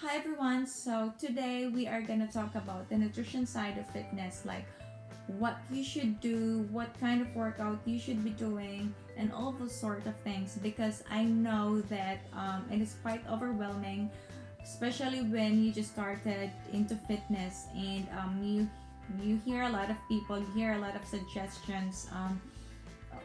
Hi everyone. So today we are going to talk about the nutrition side of fitness, like what you should do, what kind of workout you should be doing, and all those sort of things. Because I know that it is quite overwhelming, especially when you just started into fitness and you hear a lot of people, you hear a lot of suggestions.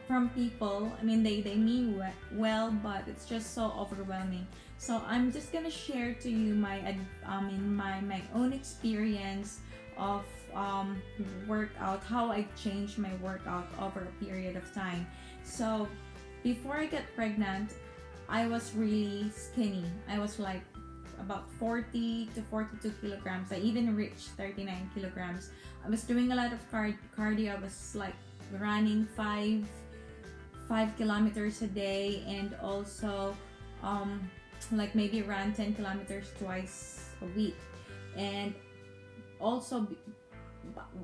From people. I mean, they mean well, but it's just so overwhelming. So I'm just gonna share to you in my own experience of workout, how I changed my workout over a period of time. So before I get pregnant, I was really skinny. I was like about 40 to 42 kilograms. I even reached 39 kilograms. I was doing a lot of cardio. I was like running 5 kilometers a day, and also like maybe run 10 kilometers twice a week. And also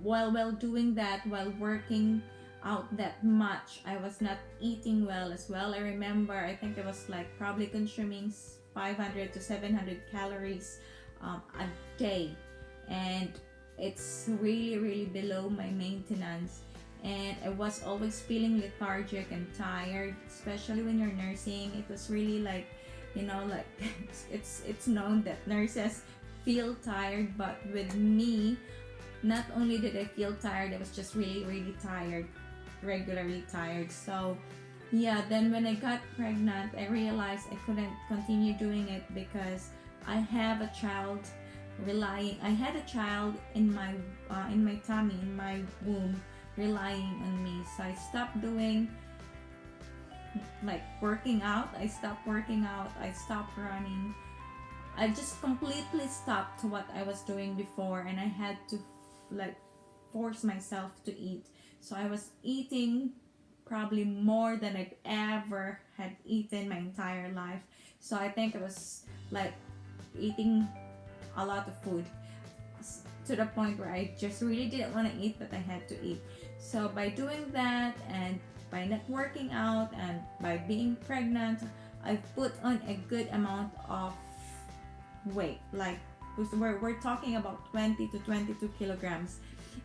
while doing that, while working out that much, I was not eating well as well. I remember, I think I was like probably consuming 500 to 700 calories a day, and it's really below my maintenance. And I was always feeling lethargic and tired, especially when you're nursing. It was really like, like it's known that nurses feel tired, but with me, not only did I feel tired, I was just really tired, regularly tired. So yeah, then when I got pregnant, I realized I couldn't continue doing it because I have a child I had a child in my tummy, in my womb, relying on me. So I stopped doing like working out. I stopped working out. I stopped running. I just completely stopped what I was doing before, and I had to like force myself to eat. So I was eating probably more than I've ever had eaten my entire life. So I think I was like eating a lot of food to the point where I just really didn't want to eat, but I had to eat. So by doing that, and by not working out, and by being pregnant, I put on a good amount of weight. Like we're talking about 20 to 22 kilograms.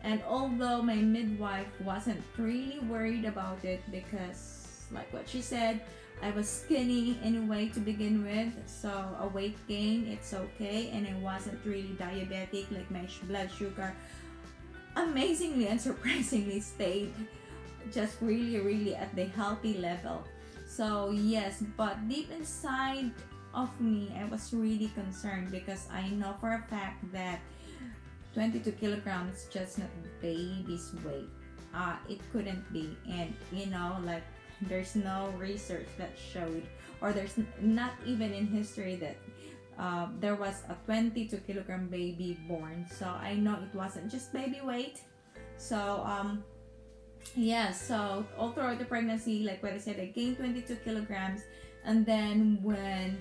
And although my midwife wasn't really worried about it, because like what she said, I was skinny anyway to begin with, so a weight gain, it's okay, and I wasn't really diabetic. Like my blood sugar amazingly and surprisingly stayed just really at the healthy level. So yes, but deep inside of me, I was really concerned, because I know for a fact that 22 kilograms just not baby's weight. It couldn't be. And like there's no research that showed, or there's not even in history that there was a 22 kilogram baby born. So I know it wasn't just baby weight. So yeah, so all throughout the pregnancy, like what I said, I gained 22 kilograms. And then when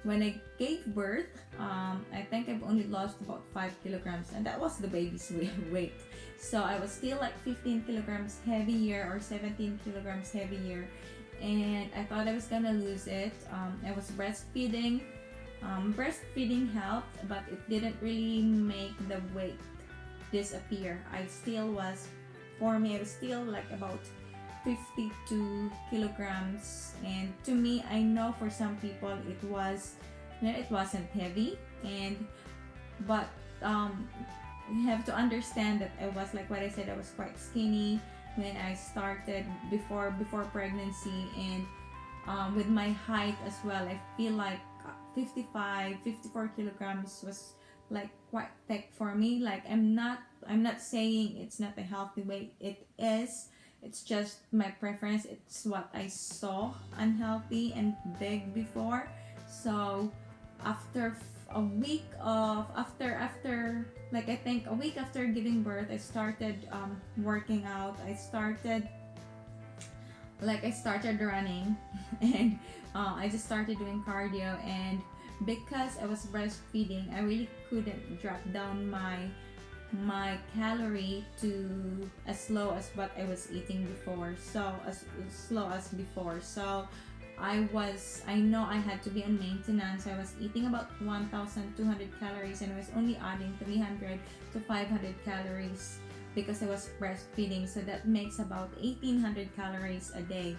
I gave birth, I think I've only lost about 5 kilograms, and that was the baby's weight. So I was still like 15 kilograms heavier, or 17 kilograms heavier, and I thought I was gonna lose it. I was breastfeeding. Breastfeeding helped, but it didn't really make the weight disappear. For me, I was still like about 52 kilograms, and to me, I know for some people it wasn't heavy, but you have to understand that I was, like what I said, I was quite skinny when I started before pregnancy. And with my height as well, I feel like 54 kilograms was like quite thick for me. Like I'm not saying it's not a healthy weight. It is. It's just my preference. It's what I saw unhealthy and big before. So after a week of after like I think a week after giving birth, I started working out. I started running and I just started doing cardio. And because I was breastfeeding, I really couldn't drop down my calorie to as low as what I was eating before. So as slow as before. So I know I had to be on maintenance. I was eating about 1,200 calories and I was only adding 300 to 500 calories because I was breastfeeding. So that makes about 1,800 calories a day.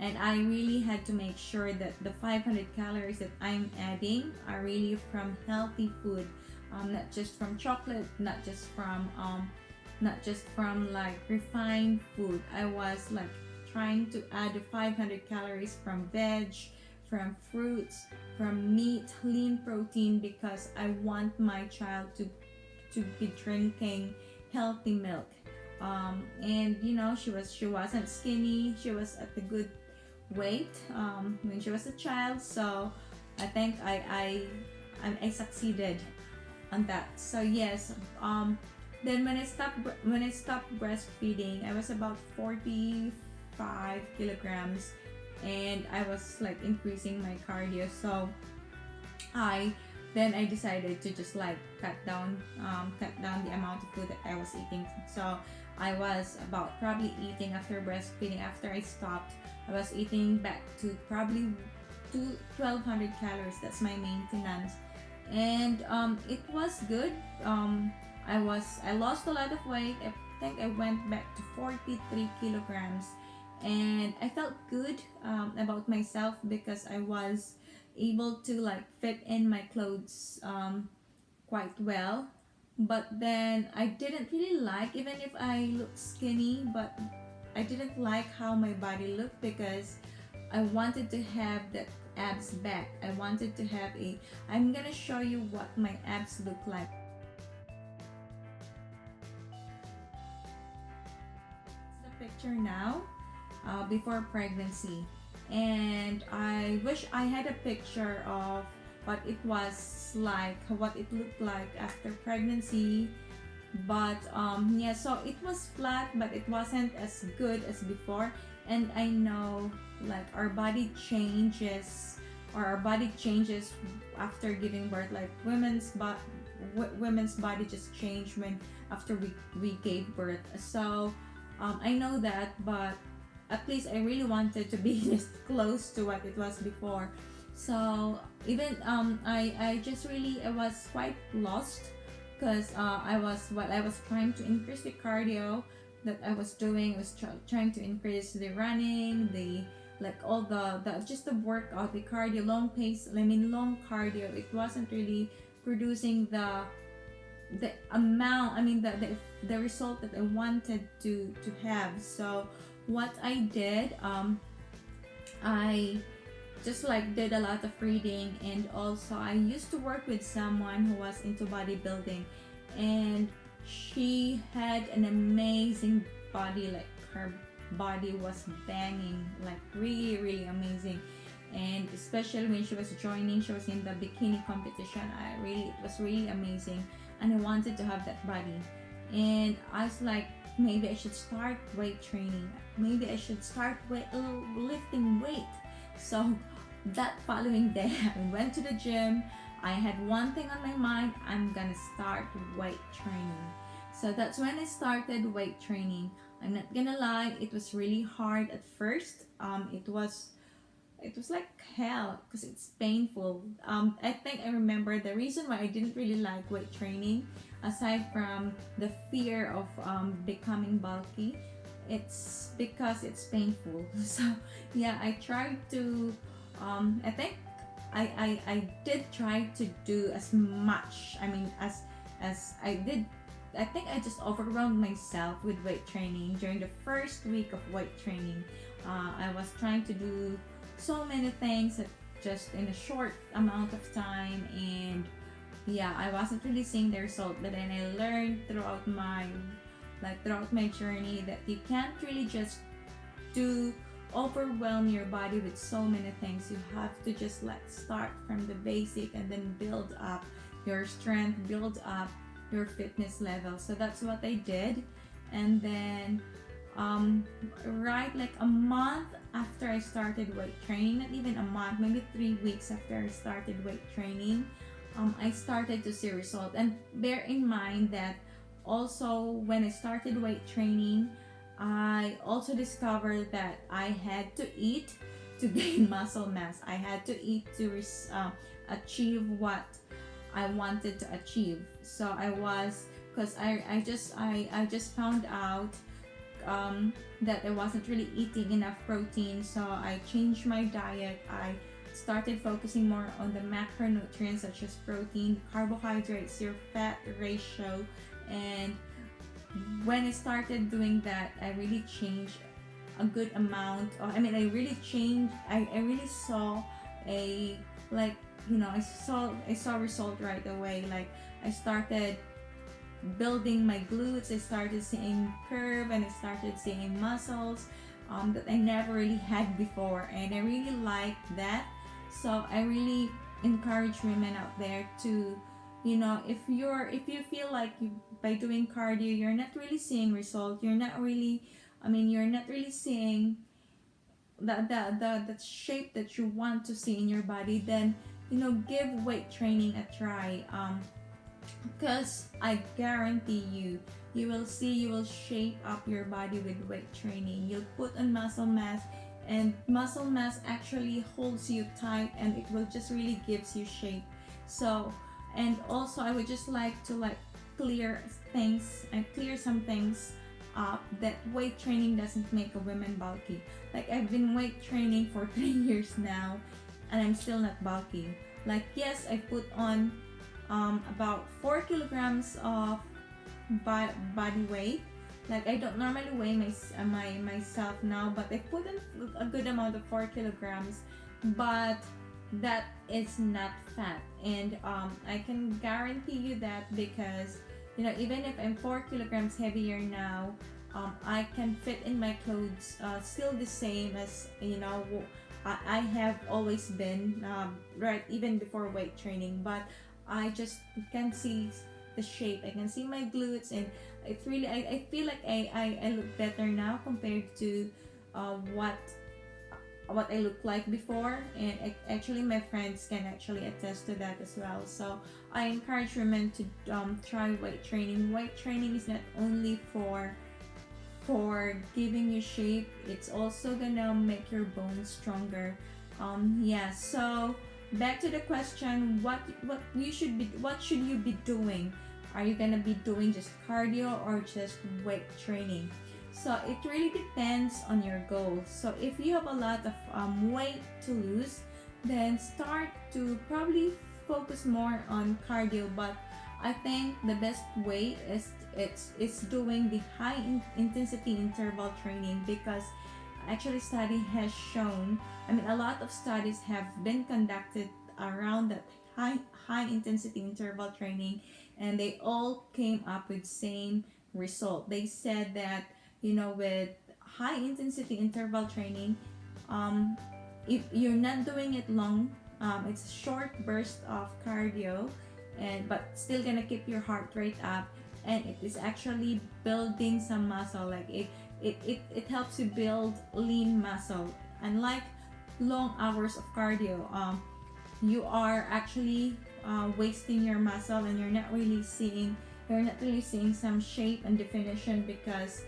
And I really had to make sure that the 500 calories that I'm adding are really from healthy food, not just from chocolate, not just from like refined food. I was like trying to add 500 calories from veg, from fruits, from meat, lean protein, because I want my child to be drinking healthy milk. And you know, she wasn't skinny. She was at a good weight when she was a child. So I think I succeeded on that. So yes, then when I stopped breastfeeding, I was about 45 kilograms, and I was like increasing my cardio. So I decided to just like cut down the amount of food that I was eating. So I was about probably eating after breastfeeding. After I stopped, I was eating back to probably 1,200 calories. That's my maintenance, and it was good. I lost a lot of weight. I think I went back to 43 kilograms, and I felt good about myself because I was able to like fit in my clothes quite well. But then I didn't really like, even if I looked skinny, but I didn't like how my body looked because I wanted to have the abs back. I wanted to have I'm gonna show you what my abs look like. It's the picture now, before pregnancy. And I wish I had a picture of what it was like, what it looked like after pregnancy. But yeah, so it was flat, but it wasn't as good as before. And I know like our body changes after giving birth. Like women's body just changed when after we gave birth. So I know that, but at least I really wanted to be just close to what it was before. So even I was quite lost because I was trying to increase the cardio that I was doing. I was trying to increase the running, the like all the just the workout, the cardio, long cardio. It wasn't really producing the amount, the result that I wanted to have. So what I did, I just like did a lot of reading, and also I used to work with someone who was into bodybuilding, and she had an amazing body. Like her body was banging, like really amazing. And especially when she was in the bikini competition, it was really amazing, and I wanted to have that body. And I was like, maybe I should start weight training. Maybe I should start lifting weight. So that following day, I went to the gym. I had one thing on my mind: I'm gonna start weight training. So that's when I started weight training. I'm not gonna lie, it was really hard at first. It was like hell because it's painful. I think I remember the reason why I didn't really like weight training, aside from the fear of becoming bulky, it's because it's painful. So yeah, I tried to I think I did try to do as much, as I did. I think I just overwhelmed myself with weight training during the first week of weight training. I was trying to do so many things just in a short amount of time, and yeah, I wasn't really seeing the result. But then I learned throughout my journey that you can't really just overwhelm your body with so many things. You have to just start from the basic and then build up your strength, build up your fitness level. So that's what I did. And then right like a month after I started weight training, not even a month, maybe 3 weeks after I started weight training, I started to see result. And bear in mind that also when I started weight training, I also discovered that I had to eat to gain muscle mass. I had to eat to achieve what I wanted to achieve. So I was, because I just found out that I wasn't really eating enough protein, so I changed my diet. I started focusing more on the macronutrients such as protein, carbohydrates, your fat ratio, and when I started doing that, I really changed a good amount. I really changed. I really saw a, like, I saw result right away. Like, I started building my glutes. I started seeing curve, and I started seeing muscles that I never really had before, and I really like that. So I really encourage women out there to, if you feel like by doing cardio you're not really seeing result, you're not really seeing the shape that you want to see in your body, then give weight training a try. Because I guarantee you will shape up your body with weight training. You'll put on muscle mass, and muscle mass actually holds you tight, and it will just really gives you shape. So, and also I would just like to clear some things up, that weight training doesn't make a woman bulky. Like, I've been weight training for 3 years now, and I'm still not bulky. Like, yes, I put on about 4 kilograms of body weight. Like, I don't normally weigh myself now, but I put in a good amount of 4 kilograms, but that is not fat. And I can guarantee you that, because even if I'm 4 kilograms heavier now, I can fit in my clothes still the same as I have always been, right, even before weight training. But I just can see the shape. I can see my glutes, and it's really, I feel like I look better now compared to what I looked like before. And actually my friends can actually attest to that as well. So I encourage women to try weight training. Weight training is not only for giving you shape, it's also gonna make your bones stronger. So back to the question, what should you be doing? Are you gonna be doing just cardio or just weight training? So it really depends on your goals. So if you have a lot of weight to lose, then start to probably focus more on cardio. But I think the best way is doing the high intensity interval training, because actually study has shown, a lot of studies have been conducted around that high intensity interval training, and they all came up with same result. They said that with high intensity interval training, if you're not doing it long, it's a short burst of cardio, but still gonna keep your heart rate up, and it is actually building some muscle. Like, it helps you build lean muscle. Unlike long hours of cardio, you are actually wasting your muscle, and you're not really seeing some shape and definition, because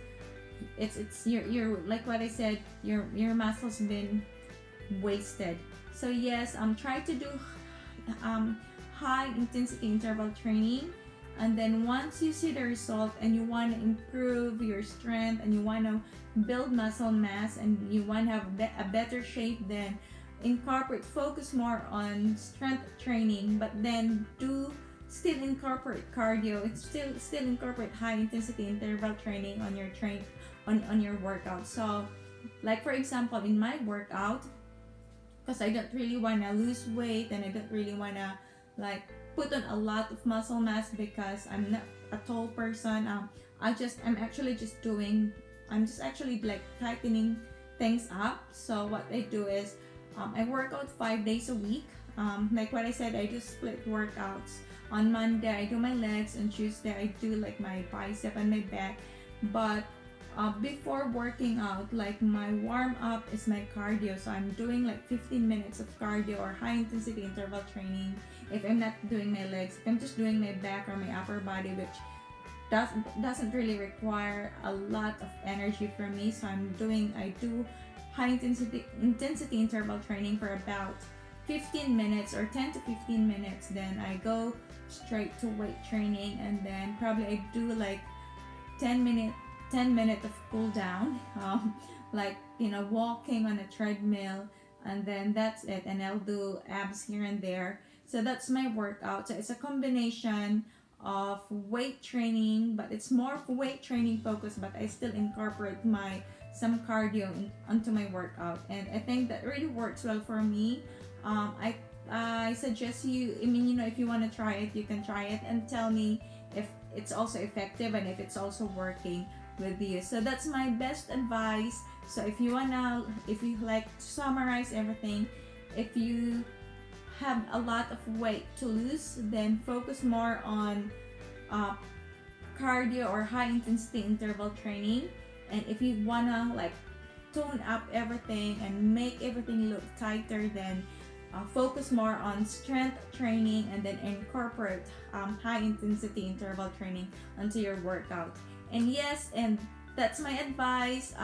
it's you're like what I said, your muscles been wasted. So yes, try to do high intensity interval training, and then once you see the result and you want to improve your strength, and you want to build muscle mass, and you want to have a better shape, then focus more on strength training, but then still incorporate cardio. It's still incorporate high intensity interval training on your workout. So, like, for example, in my workout, because I don't really want to lose weight, and I don't really want to put on a lot of muscle mass, because I'm not a tall person. I'm just actually tightening things up. So what I do is, I work out 5 days a week. Like what I said, I do split workouts. On Monday I do my legs, and Tuesday I do my bicep and my back. But before working out, my warm up is my cardio. So I'm doing 15 minutes of cardio or high intensity interval training if I'm not doing my legs. If I'm just doing my back or my upper body, which doesn't really require a lot of energy from me, so I do high intensity interval training for about 15 minutes or 10 to 15 minutes. Then I go straight to weight training, and then probably I do like 10 minute of cool down, like walking on a treadmill, and then that's it. And I'll do abs here and there. So that's my workout. So it's a combination of weight training, but it's more of weight training focused, but I still incorporate some cardio onto my workout, and I think that really works well for me. I suggest you, I mean, if you want to try it, you can try it and tell me if it's also effective and if it's also working with you. So that's my best advice. So if you like to summarize everything, if you have a lot of weight to lose, then focus more on cardio or high intensity interval training. And if you wanna like tone up everything and make everything look tighter, then focus more on strength training, and then incorporate high intensity interval training onto your workout. And yes, and that's my advice.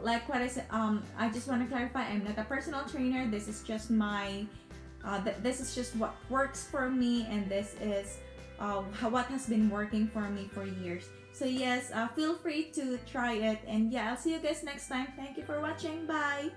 Like what I said, I just want to clarify, I'm not a personal trainer. This is just this is just what works for me, and this is what has been working for me for years. So yes, feel free to try it, and yeah, I'll see you guys next time. Thank you for watching. Bye.